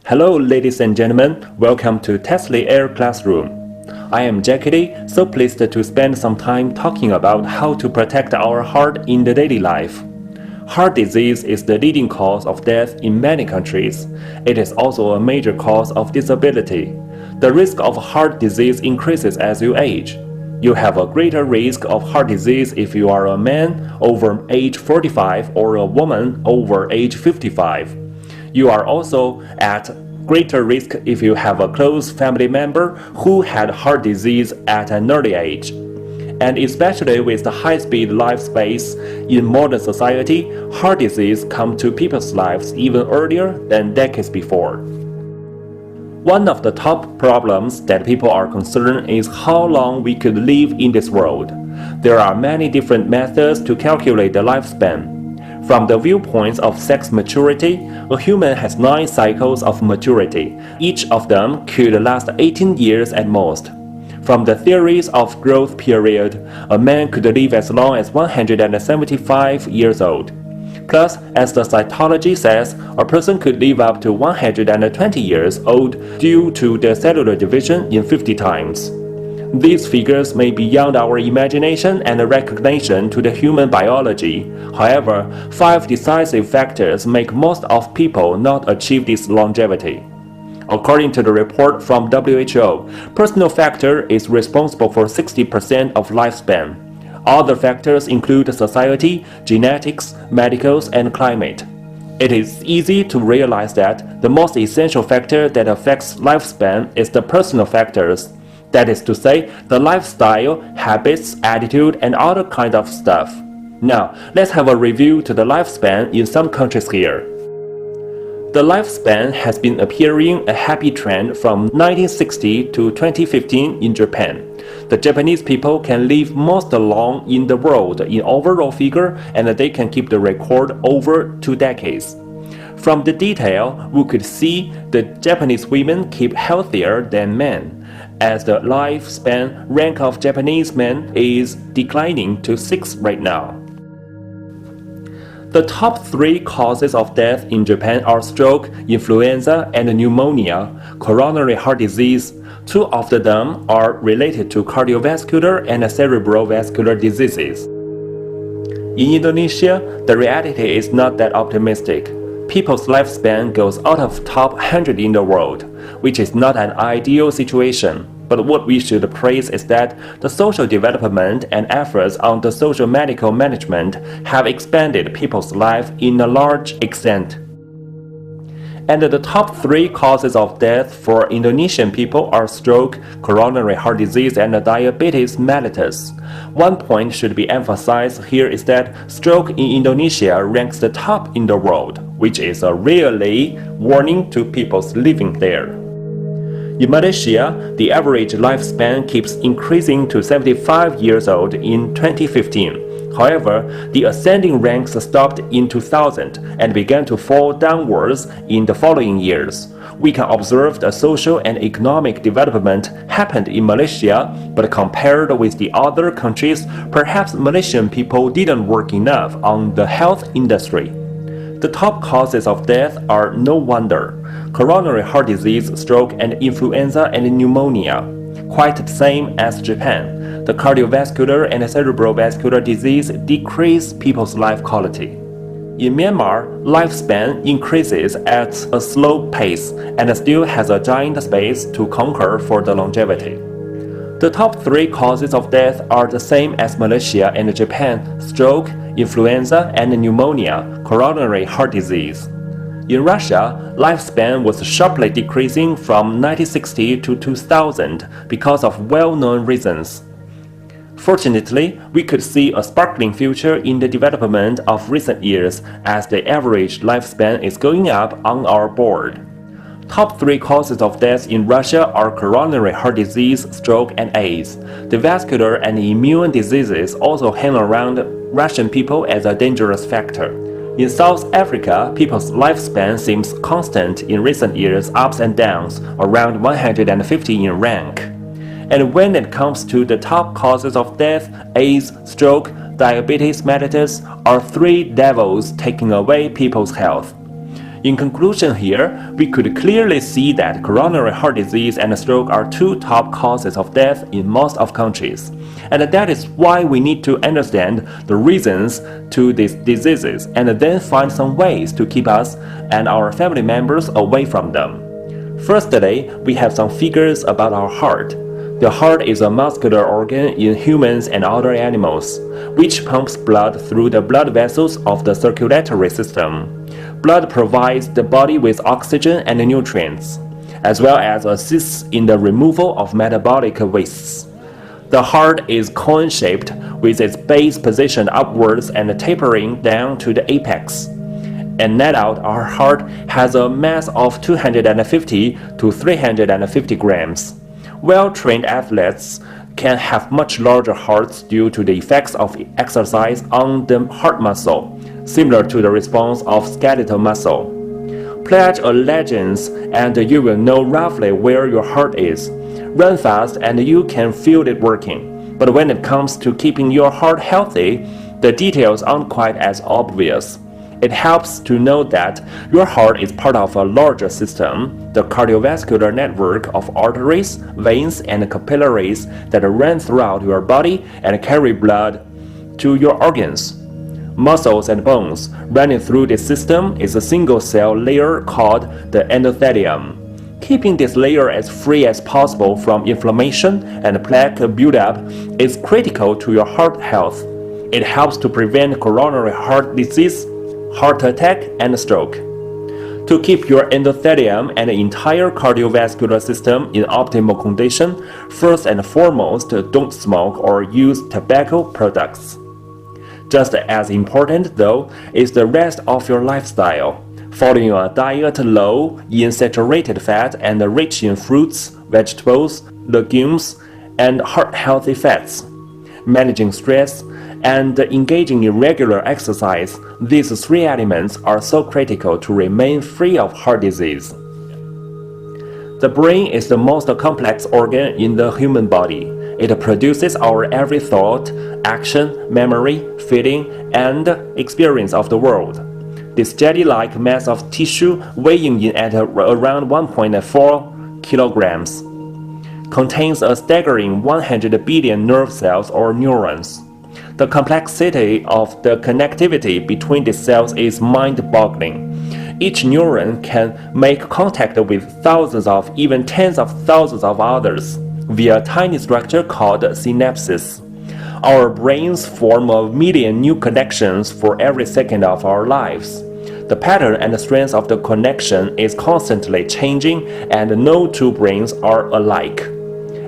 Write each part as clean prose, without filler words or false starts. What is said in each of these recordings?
Hello ladies and gentlemen, welcome to TASLY Air Classroom. I am Jackie, so pleased to spend some time talking about how to protect our heart in the daily life. Heart disease is the leading cause of death in many countries. It is also a major cause of disability. The risk of heart disease increases as you age. You have a greater risk of heart disease if you are a man over age 45 or a woman over age 55. You are also at greater risk if you have a close family member who had heart disease at an early age. And especially with the high-speed life space in modern society, heart disease comes to people's lives even earlier than decades before. One of the top problems that people are concerned is how long we could live in this world. There are many different methods to calculate the lifespan. From the viewpoints of sex maturity, a human has 9 cycles of maturity. Each of them could last 18 years at most. From the theories of growth period, a man could live as long as 175 years old. Plus, as the cytology says, a person could live up to 120 years old due to the cellular division in 50 times. These figures may be beyond our imagination and recognition to the human biology. However, 5 decisive factors make most of people not achieve this longevity. According to the report from WHO, personal factor is responsible for 60% of lifespan. Other factors include society, genetics, medicals, and climate. It is easy to realize that the most essential factor that affects lifespan is the personal factors. That is to say, the lifestyle, habits, attitude, and other kind of stuff. Now, let's have a review to the lifespan in some countries here. The lifespan has been appearing a happy trend from 1960 to 2015 in Japan. The Japanese people can live most long in the world in overall figure, and they can keep the record over 2 decades. From the detail, we could see the Japanese women keep healthier than men, as the lifespan rank of Japanese men is declining to 6 right now. The top 3 causes of death in Japan are stroke, influenza, and pneumonia, coronary heart disease. 2 of them are related to cardiovascular and cerebrovascular diseases. In Indonesia, the reality is not that optimistic. People's lifespan goes out of top 100 in the world, which is not an ideal situation. But what we should praise is that the social development and efforts on the social medical management have expanded people's life in a large extent. And the top 3 causes of death for Indonesian people are stroke, coronary heart disease, and diabetes mellitus. One point should be emphasized here is that stroke in Indonesia ranks the top in the world, which is a really warning to people living there. In Malaysia, the average lifespan keeps increasing to 75 years old in 2015. However, the ascending ranks stopped in 2000 and began to fall downwards in the following years. We can observe the social and economic development happened in Malaysia, but compared with the other countries, perhaps Malaysian people didn't work enough on the health industry. The top causes of death are no wonder: coronary heart disease, stroke, and influenza and pneumonia. Quite the same as Japan, the cardiovascular and cerebrovascular disease decrease people's life quality. In Myanmar, lifespan increases at a slow pace and still has a giant space to conquer for the longevity. The top 3 causes of death are the same as Malaysia and Japan: stroke, influenza, and pneumonia, coronary heart disease. In Russia, lifespan was sharply decreasing from 1960 to 2000 because of well-known reasons. Fortunately, we could see a sparkling future in the development of recent years as the average lifespan is going up on our board. Top 3 causes of death in Russia are coronary heart disease, stroke, and AIDS. The vascular and immune diseases also hang around Russian people as a dangerous factor. In South Africa, people's lifespan seems constant in recent years, ups and downs, around 150 in rank. And when it comes to the top causes of death, AIDS, stroke, diabetes mellitus are 3 devils taking away people's health. In conclusion here, we could clearly see that coronary heart disease and stroke are two top causes of death in most of countries. And that is why we need to understand the reasons to these diseases and then find some ways to keep us and our family members away from them. Firstly, we have some figures about our heart. The heart is a muscular organ in humans and other animals, which pumps blood through the blood vessels of the circulatory system. Blood provides the body with oxygen and nutrients, as well as assists in the removal of metabolic wastes. The heart is cone-shaped, with its base positioned upwards and tapering down to the apex. And net out, our heart has a mass of 250 to 350 grams. Well-trained athletes can have much larger hearts due to the effects of exercise on the heart muscle, similar to the response of skeletal muscle. Pledge allegiance and you will know roughly where your heart is. Run fast and you can feel it working. But when it comes to keeping your heart healthy, the details aren't quite as obvious. It helps to know that your heart is part of a larger system, the cardiovascular network of arteries, veins, and capillaries that run throughout your body and carry blood to your organs. Muscles and bones running through this system is a single-cell layer called the endothelium. Keeping this layer as free as possible from inflammation and plaque buildup is critical to your heart health. It helps to prevent coronary heart disease, heart attack, and stroke. To keep your endothelium and the entire cardiovascular system in optimal condition, first and foremost, don't smoke or use tobacco products. Just as important, though, is the rest of your lifestyle. Following a diet low in saturated fat and rich in fruits, vegetables, legumes, and heart-healthy fats. Managing stress and engaging in regular exercise, these three elements are so critical to remain free of heart disease. The brain is the most complex organ in the human body. It produces our every thought, action, memory, feeling, and experience of the world. This jelly-like mass of tissue weighing in at around 1.4 kilograms contains a staggering 100 billion nerve cells or neurons. The complexity of the connectivity between these cells is mind-boggling. Each neuron can make contact with thousands of, even tens of thousands of others via a tiny structure called synapses. Our brains form a million new connections for every second of our lives. The pattern and the strength of the connection is constantly changing, and no two brains are alike.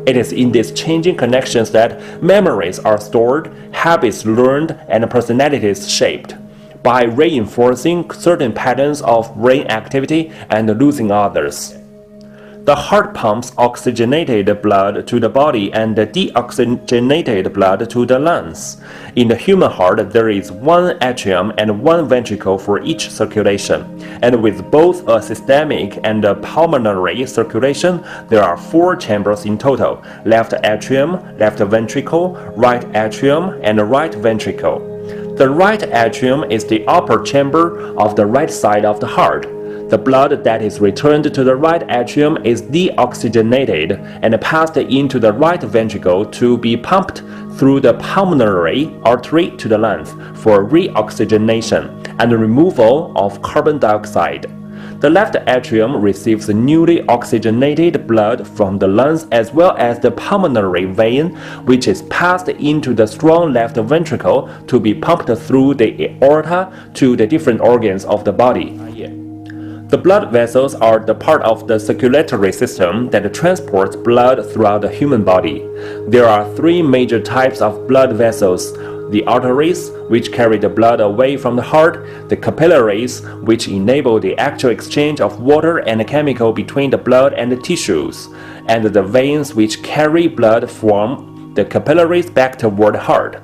It is in these changing connections that memories are stored, habits learned, and personalities shaped. By reinforcing certain patterns of brain activity and losing others. The heart pumps oxygenated blood to the body and deoxygenated blood to the lungs. In the human heart, there is one atrium and one ventricle for each circulation, and with both a systemic and a pulmonary circulation, there are 4 chambers in total: left atrium, left ventricle, right atrium, and right ventricle. The right atrium is the upper chamber of the right side of the heart. The blood that is returned to the right atrium is deoxygenated and passed into the right ventricle to be pumped through the pulmonary artery to the lungs for reoxygenation and removal of carbon dioxide. The left atrium receives newly oxygenated blood from the lungs as well as the pulmonary vein, which is passed into the strong left ventricle to be pumped through the aorta to the different organs of the body. The blood vessels are the part of the circulatory system that transports blood throughout the human body. There are 3 major types of blood vessels: the arteries, which carry the blood away from the heart; the capillaries, which enable the actual exchange of water and chemical between the blood and the tissues; and the veins, which carry blood from the capillaries back toward the heart.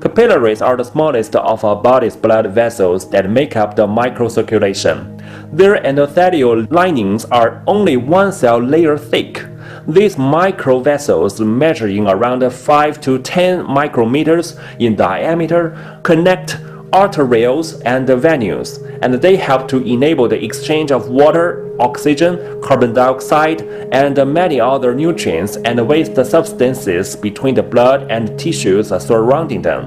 Capillaries are the smallest of our body's blood vessels that make up the microcirculation. Their endothelial linings are only 1 cell layer thick. These microvessels, measuring around 5 to 10 micrometers in diameter, connect arterioles and venues, and they help to enable the exchange of water, oxygen, carbon dioxide, and many other nutrients and waste substances between the blood and tissues surrounding them.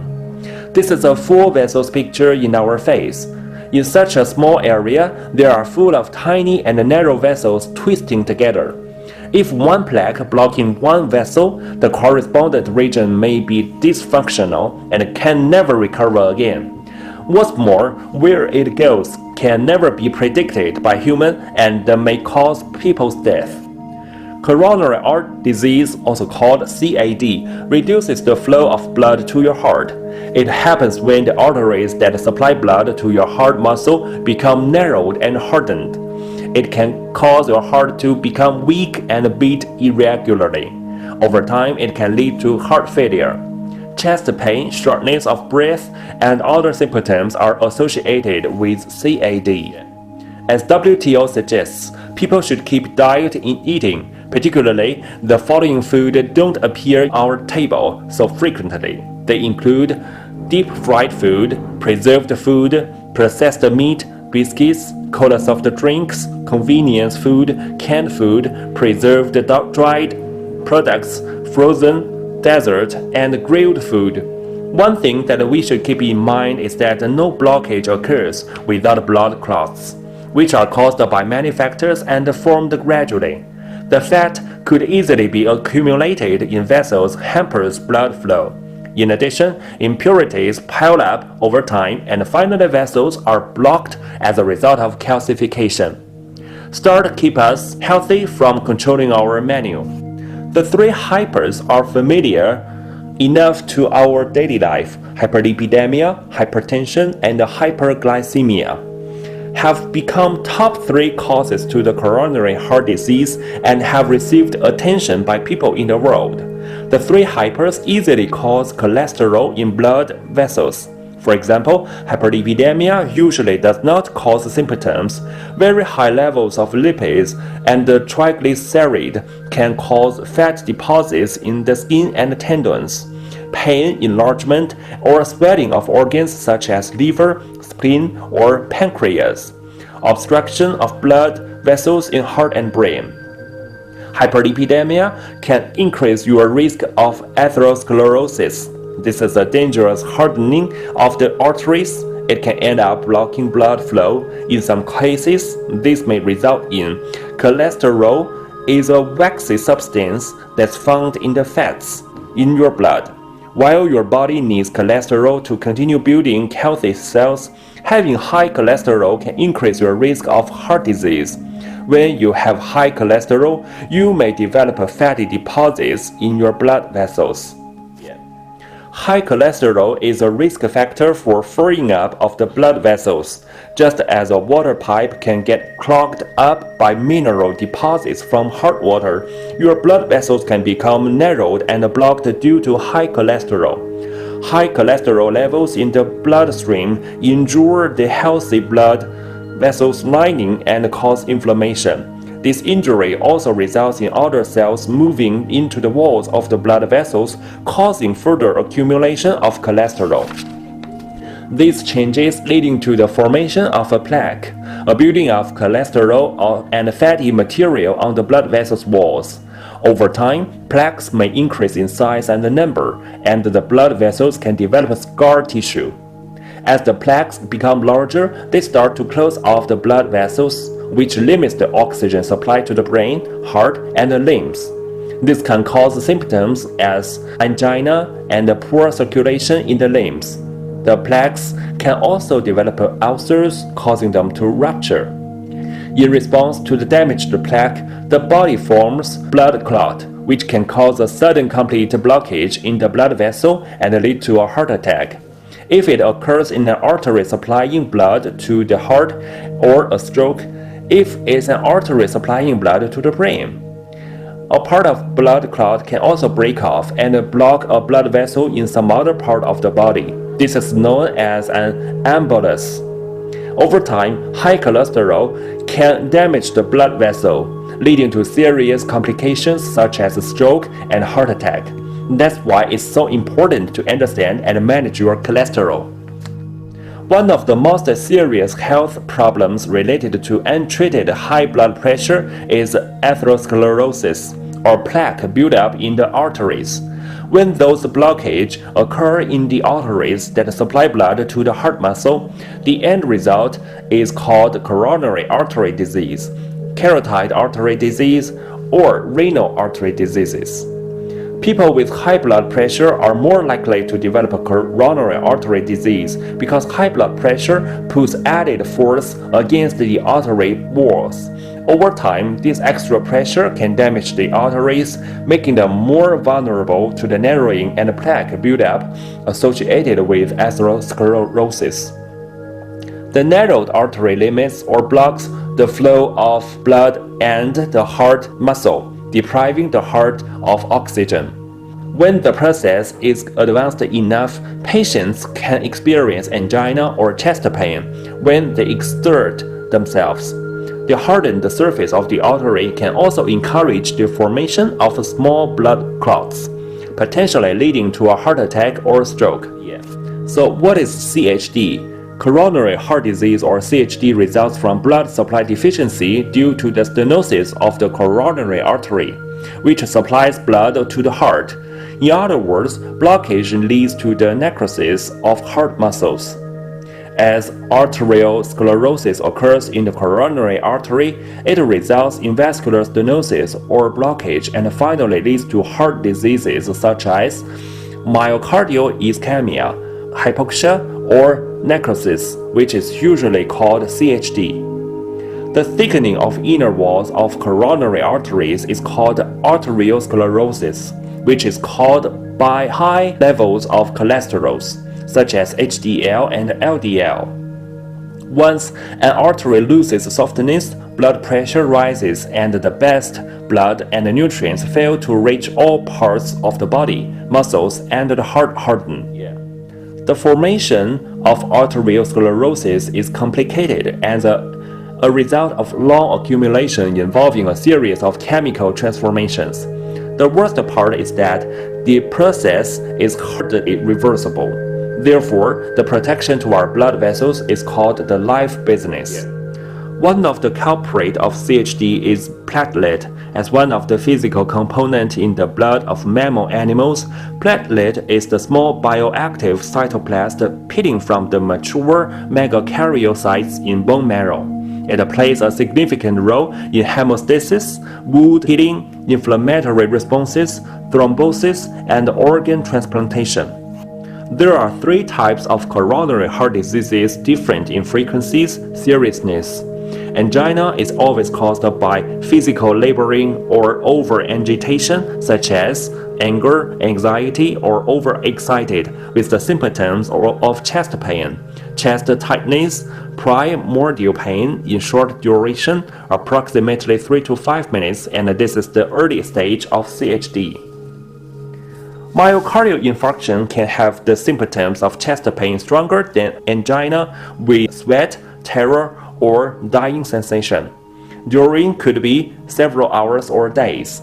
This is a full vessels picture in our face. In such a small area, they are full of tiny and narrow vessels twisting together. If one plaque blocking one vessel, the correspondent region may be dysfunctional and can never recover again. What's more, where it goes can never be predicted by human and may cause people's death. Coronary artery disease, also called CAD, reduces the flow of blood to your heart. It happens when the arteries that supply blood to your heart muscle become narrowed and hardened. It can cause your heart to become weak and beat irregularly. Over time, it can lead to heart failure. Chest pain, shortness of breath, and other symptoms are associated with CAD. As WTO suggests, people should keep diet in eating, particularly the following food don't appear on our table so frequently. They include deep-fried food, preserved food, processed meat, biscuits, cola soft drinks, convenience food, canned food, preserved dried products, frozen, dessert, and grilled food. One thing that we should keep in mind is that no blockage occurs without blood clots, which are caused by many factors and formed gradually. The fat could easily be accumulated in vessels, hampers blood flow. In addition, impurities pile up over time and finally vessels are blocked as a result of calcification. Start keep us healthy from controlling our menu. The three hypers are familiar enough to our daily life: hyperlipidemia, hypertension, and hyperglycemia have become top three causes to the coronary heart disease and have received attention by people in the world. The three hypers easily cause cholesterol in blood vessels. For example, hyperlipidemia usually does not cause symptoms. Very high levels of lipids and triglyceride can cause fat deposits in the skin and tendons, pain, enlargement, or swelling of organs such as liver, spleen, or pancreas, obstruction of blood vessels in heart and brain. Hyperlipidemia can increase your risk of atherosclerosis. This is a dangerous hardening of the arteries. It can end up blocking blood flow. In some cases, this may result in cholesterol is a waxy substance that's found in the fats in your blood. While your body needs cholesterol to continue building healthy cells, having high cholesterol can increase your risk of heart disease. When you have high cholesterol, you may develop fatty deposits in your blood vessels. High cholesterol is a risk factor for filling up of the blood vessels. Just as a water pipe can get clogged up by mineral deposits from hot water, your blood vessels can become narrowed and blocked due to high cholesterol. High cholesterol levels in the bloodstream injure the healthy blood vessels lining and cause inflammation. This injury also results in other cells moving into the walls of the blood vessels, causing further accumulation of cholesterol. These changes leading to the formation of a plaque, a building of cholesterol and fatty material on the blood vessels walls. Over time, plaques may increase in size and number, and the blood vessels can develop scar tissue. As the plaques become larger, they start to close off the blood vessels, which limits the oxygen supply to the brain, heart, and the limbs. This can cause symptoms as angina and poor circulation in the limbs. The plaques can also develop ulcers, causing them to rupture. In response to the damaged plaque, the body forms blood clot, which can cause a sudden complete blockage in the blood vessel and lead to a heart attack. If it occurs in an artery supplying blood to the heart, or a stroke, if it's an artery supplying blood to the brain. A part of blood clot can also break off and block a blood vessel in some other part of the body. This is known as an embolus. Over time, high cholesterol can damage the blood vessel, leading to serious complications such as stroke and heart attack. That's why it's so important to understand and manage your cholesterol. One of the most serious health problems related to untreated high blood pressure is atherosclerosis, or plaque buildup in the arteries. When those blockages occur in the arteries that supply blood to the heart muscle, the end result is called coronary artery disease, carotid artery disease, or renal artery diseases. People with high blood pressure are more likely to develop a coronary artery disease because high blood pressure puts added force against the artery walls. Over time, this extra pressure can damage the arteries, making them more vulnerable to the narrowing and plaque buildup associated with atherosclerosis. The narrowed artery limits or blocks the flow of blood and the heart muscle, depriving the heart of oxygen. When the process is advanced enough, patients can experience angina or chest pain when they exert themselves. The hardened surface of the artery can also encourage the formation of small blood clots, potentially leading to a heart attack or stroke. So what is CHD? Coronary heart disease or CHD results from blood supply deficiency due to the stenosis of the coronary artery, which supplies blood to the heart. In other words, blockage leads to the necrosis of heart muscles. As arterial sclerosis occurs in the coronary artery, it results in vascular stenosis or blockage and finally leads to heart diseases such as myocardial ischemia, hypoxia, or necrosis, which is usually called CHD. The thickening of inner walls of coronary arteries is called arteriosclerosis, which is caused by high levels of cholesterol, such as HDL and LDL. Once an artery loses softness, blood pressure rises and the best blood and nutrients fail to reach all parts of the body, muscles, and the heart harden. The formation of arteriosclerosis is complicated as a result of long accumulation involving a series of chemical transformations. The worst part is that the process is hardly reversible. Therefore, the protection to our blood vessels is called the life business. One of the culprits of CHD is platelet. As one of the physical components in the blood of mammal animals, platelet is the small bioactive cytoplasm pitting from the mature megakaryocytes in bone marrow. It plays a significant role in hemostasis, wound healing, inflammatory responses, thrombosis, and organ transplantation. There are three types of coronary heart diseases different in frequencies, seriousness. Angina is always caused by physical laboring or over-agitation, such as anger, anxiety, or overexcited, with the symptoms of chest pain, chest tightness, primordial pain in short duration, approximately 3 to 5 minutes, and this is the early stage of CHD. Myocardial infarction can have the symptoms of chest pain stronger than angina with sweat, terror, or dying sensation. During could be several hours or days.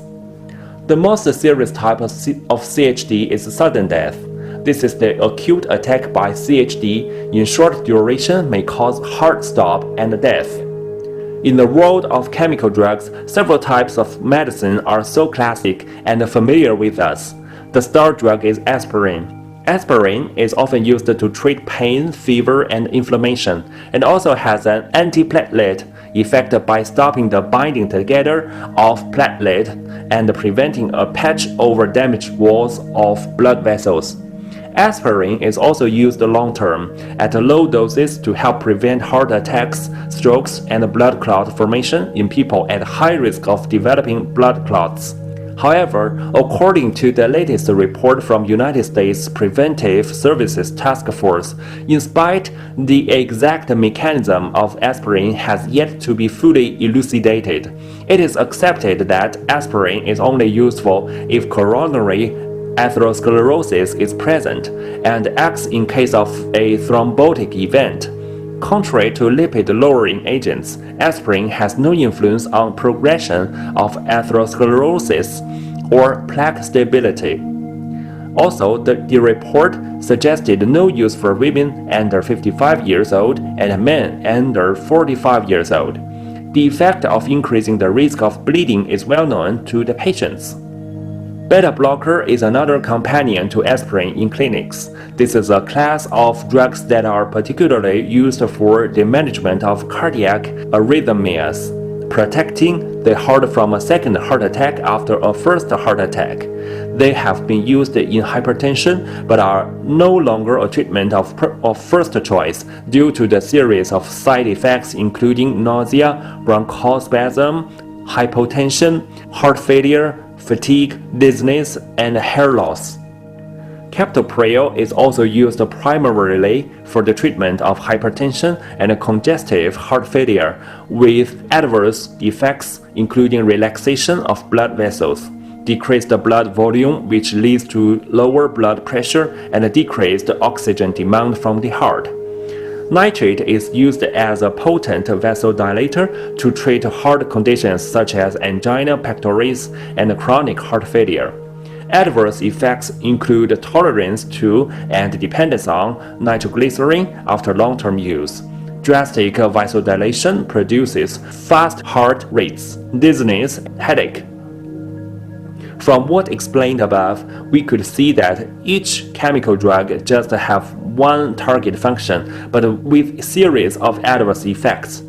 The most serious type of CHD is sudden death. This is the acute attack by CHD in short duration may cause heart stop and death. In the world of chemical drugs, several types of medicine are so classic and familiar with us. The star drug is aspirin. Aspirin is often used to treat pain, fever, and inflammation, and also has an antiplatelet effect by stopping the binding together of platelet and preventing a patch over damaged walls of blood vessels. Aspirin is also used long-term at low doses to help prevent heart attacks, strokes, and blood clot formation in people at high risk of developing blood clots. However, according to the latest report from United States Preventive Services Task Force, in spite the exact mechanism of aspirin has yet to be fully elucidated, it is accepted that aspirin is only useful if coronary atherosclerosis is present and acts in case of a thrombotic event. Contrary to lipid-lowering agents, aspirin has no influence on progression of atherosclerosis or plaque stability. Also, the report suggested no use for women under 55 years old and men under 45 years old. The effect of increasing the risk of bleeding is well known to the patients. Beta blocker is another companion to aspirin in clinics. This is a class of drugs that are particularly used for the management of cardiac arrhythmias, protecting the heart from a second heart attack after a first heart attack. They have been used in hypertension but are no longer a treatment of first choice due to the series of side effects including nausea, bronchospasm, hypotension, heart failure, fatigue, dizziness, and hair loss. Captopril is also used primarily for the treatment of hypertension and congestive heart failure, with adverse effects including relaxation of blood vessels, decreased blood volume which leads to lower blood pressure, and decreased oxygen demand from the heart. Nitrate is used as a potent vasodilator to treat heart conditions such as angina pectoris and chronic heart failure. Adverse effects include tolerance to and dependence on nitroglycerin after long-term use. Drastic vasodilation produces fast heart rates, dizziness, headache. From what explained above, we could see that each chemical drug just have one target function, but with a series of adverse effects.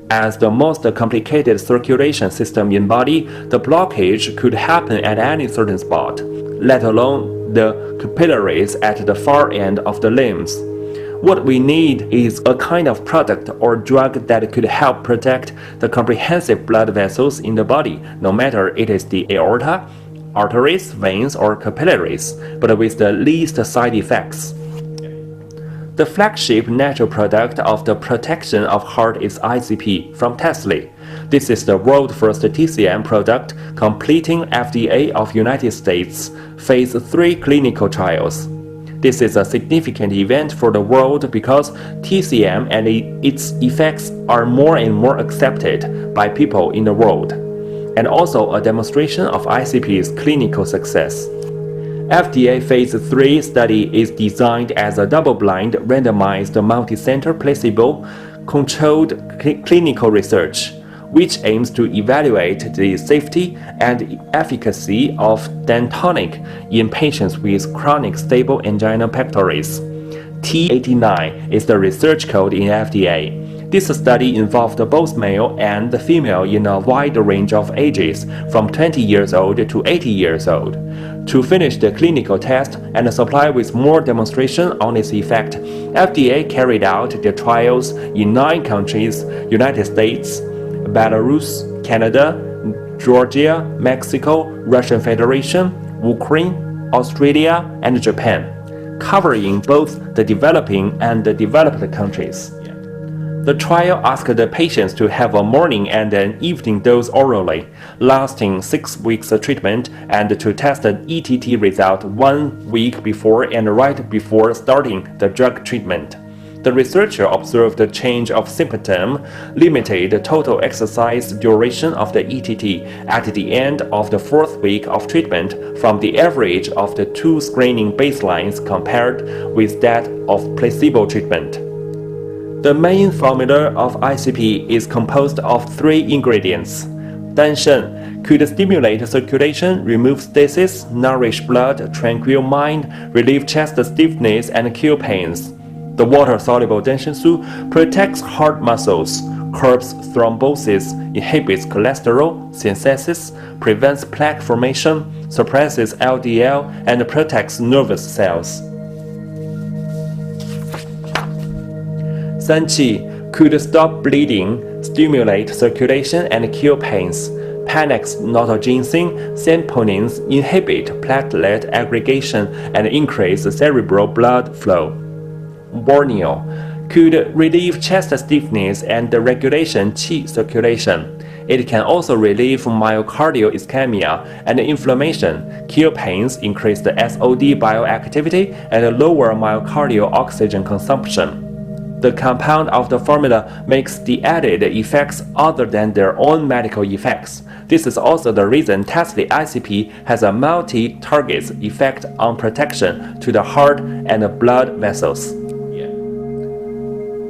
As the most complicated circulation system in body, the blockage could happen at any certain spot, let alone the capillaries at the far end of the limbs. What we need is a kind of product or drug that could help protect the comprehensive blood vessels in the body, no matter it is the aorta, arteries, veins, or capillaries, but with the least side effects. The flagship natural product of the protection of heart is ICP from TASLY. This is the world's first TCM product completing FDA of United States Phase 3 clinical trials. This is a significant event for the world because TCM and its effects are more and more accepted by people in the world, and also a demonstration of ICP's clinical success. FDA Phase 3 study is designed as a double-blind, randomized, multi-center, placebo-controlled clinical research, which aims to evaluate the safety and efficacy of Danshen in patients with chronic stable angina pectoris. T89 is the research code in FDA. This study involved both male and female in a wide range of ages, from 20 years old to 80 years old. To finish the clinical test and supply with more demonstration on its effect, FDA carried out the trials in 9 countries: United States, Belarus, Canada, Georgia, Mexico, Russian Federation, Ukraine, Australia, and Japan, covering both the developing and the developed countries. The trial asked the patients to have a morning and an evening dose orally, lasting 6 weeks of treatment, and to test the ETT result 1 week before and right before starting the drug treatment. The researcher observed a change of symptom, limited total exercise duration of the ETT at the end of the 4th week of treatment from the average of the 2 screening baselines compared with that of placebo treatment. The main formula of ICP is composed of 3 ingredients. Danshen could stimulate circulation, remove stasis, nourish blood, tranquil mind, relieve chest stiffness, and cure pains. The water-soluble Danshen protects heart muscles, curbs thrombosis, inhibits cholesterol synthesis, prevents plaque formation, suppresses LDL, and protects nervous cells. Sanqi could stop bleeding, stimulate circulation, and cure pains. Panax notoginseng, saponins inhibit platelet aggregation and increase cerebral blood flow. Borneo could relieve chest stiffness and regulation qi circulation. It can also relieve myocardial ischemia and inflammation, cure pains, increase the SOD bioactivity, and lower myocardial oxygen consumption. The compound of the formula makes the added effects other than their own medical effects. This is also the reason TASLY ICP has a multi-target effect on protection to the heart and the blood vessels.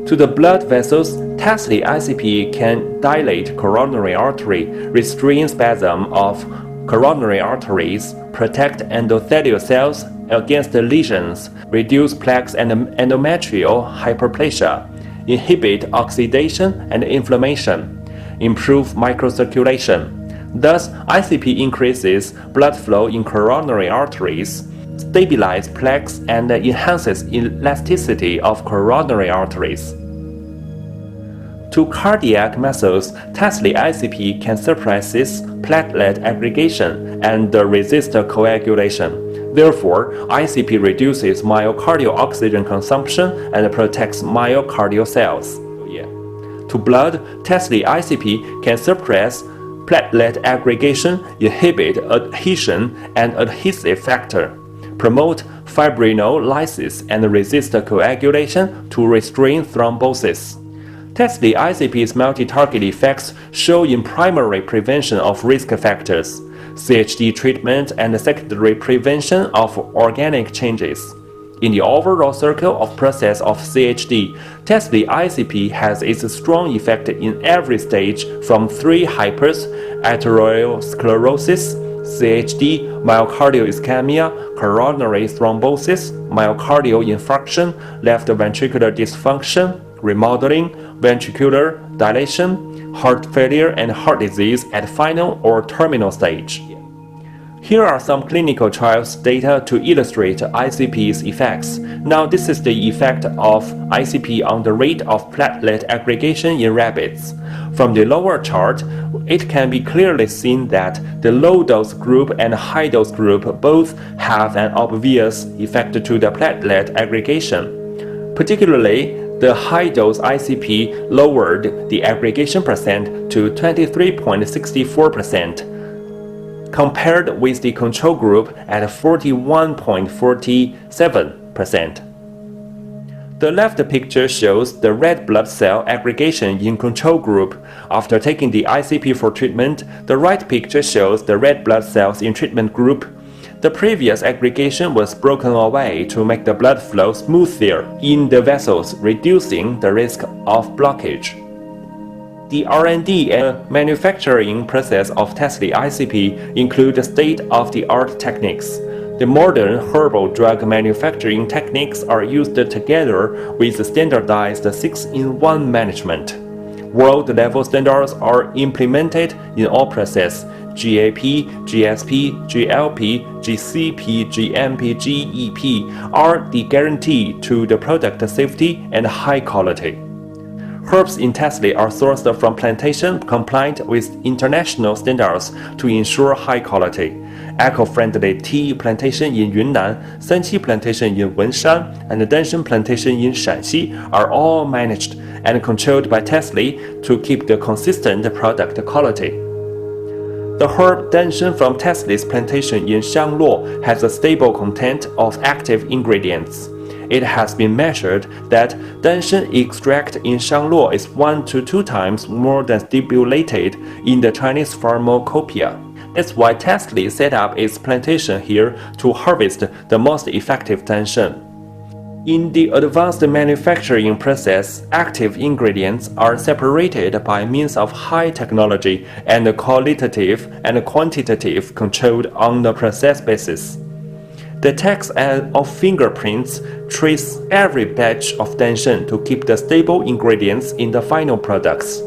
To the blood vessels, TASLY ICP can dilate coronary artery, restrain spasm of coronary arteries, protect endothelial cells against lesions, reduce plaques and endometrial hyperplasia, inhibit oxidation and inflammation, improve microcirculation. Thus, ICP increases blood flow in coronary arteries, stabilizes plaques, and enhances elasticity of coronary arteries. To cardiac muscles, TASLY ICP can suppress platelet aggregation and resist coagulation. Therefore, ICP reduces myocardial oxygen consumption and protects myocardial cells. To blood, TASLY ICP can suppress platelet aggregation, inhibit adhesion and adhesive factor, promote fibrinolysis and resist coagulation to restrain thrombosis. TASLY ICP's multi-target effects show in primary prevention of risk factors, CHD treatment and secondary prevention of organic changes. In the overall circle of process of CHD, TASLY ICP has its strong effect in every stage from 3 hypers, atherosclerosis, CHD, myocardial ischemia, coronary thrombosis, myocardial infarction, left ventricular dysfunction, remodeling, ventricular dilation, heart failure, and heart disease at final or terminal stage. Here are some clinical trials data to illustrate ICP's effects. Now this is the effect of ICP on the rate of platelet aggregation in rabbits. From the lower chart, it can be clearly seen that the low-dose group and high-dose group both have an obvious effect to the platelet aggregation. Particularly, the high-dose ICP lowered the aggregation percent to 23.64%. compared with the control group at 41.47%. The left picture shows the red blood cell aggregation in control group after taking the ICP for treatment. The right picture shows the red blood cells in treatment group. The previous aggregation was broken away to make the blood flow smoother in the vessels, reducing the risk of blockage. The R&D and manufacturing process of TASLY ICP include state-of-the-art techniques. The modern herbal drug manufacturing techniques are used together with standardized 6-in-1 management. World-level standards are implemented in all processes: GAP, GSP, GLP, GCP, GMP, GEP are the guarantee to the product safety and high quality. Herbs in TASLY are sourced from plantation compliant with international standards to ensure high quality. Eco-friendly tea plantation in Yunnan, Sanqi plantation in Wenshan, and Danshen plantation in Shanxi are all managed and controlled by TASLY to keep the consistent product quality. The herb Danshen from TASLY's plantation in Xiangluo has a stable content of active ingredients. It has been measured that Danshen extract in Xiangluo is 1 to 2 times more than stipulated in the Chinese pharmacopoeia. That's why TASLY set up its plantation here to harvest the most effective Danshen. In the advanced manufacturing process, active ingredients are separated by means of high technology and qualitative and quantitative control on the process basis. The tags of fingerprints trace every batch of Danshen to keep the stable ingredients in the final products.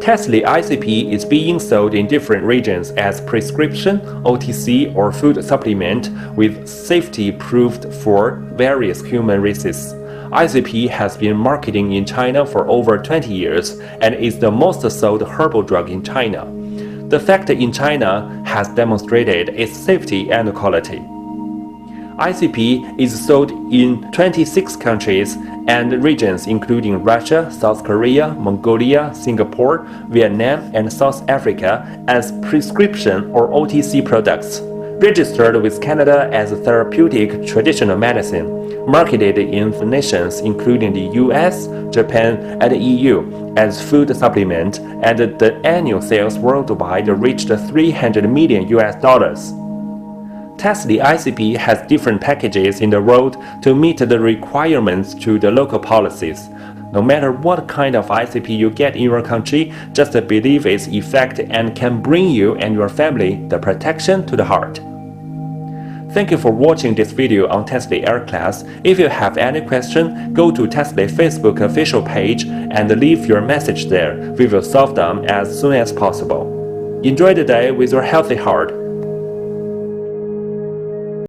TASLY ICP is being sold in different regions as prescription, OTC, or food supplement with safety proved for various human races. ICP has been marketing in China for over 20 years and is the most sold herbal drug in China. The fact in China has demonstrated its safety and quality. ICP is sold in 26 countries and regions including Russia, South Korea, Mongolia, Singapore, Vietnam, and South Africa as prescription or OTC products. Registered with Canada as a therapeutic traditional medicine, marketed in nations including the US, Japan, and the EU as food supplement, and the annual sales worldwide reached $300 million. TASLY ICP has different packages in the world to meet the requirements to the local policies. No matter what kind of ICP you get in your country, just believe its effect and can bring you and your family the protection to the heart. Thank you for watching this video on TASLY Air Class. If you have any question, go to TASLY Facebook official page and leave your message there. We will solve them as soon as possible. Enjoy the day with your healthy heart.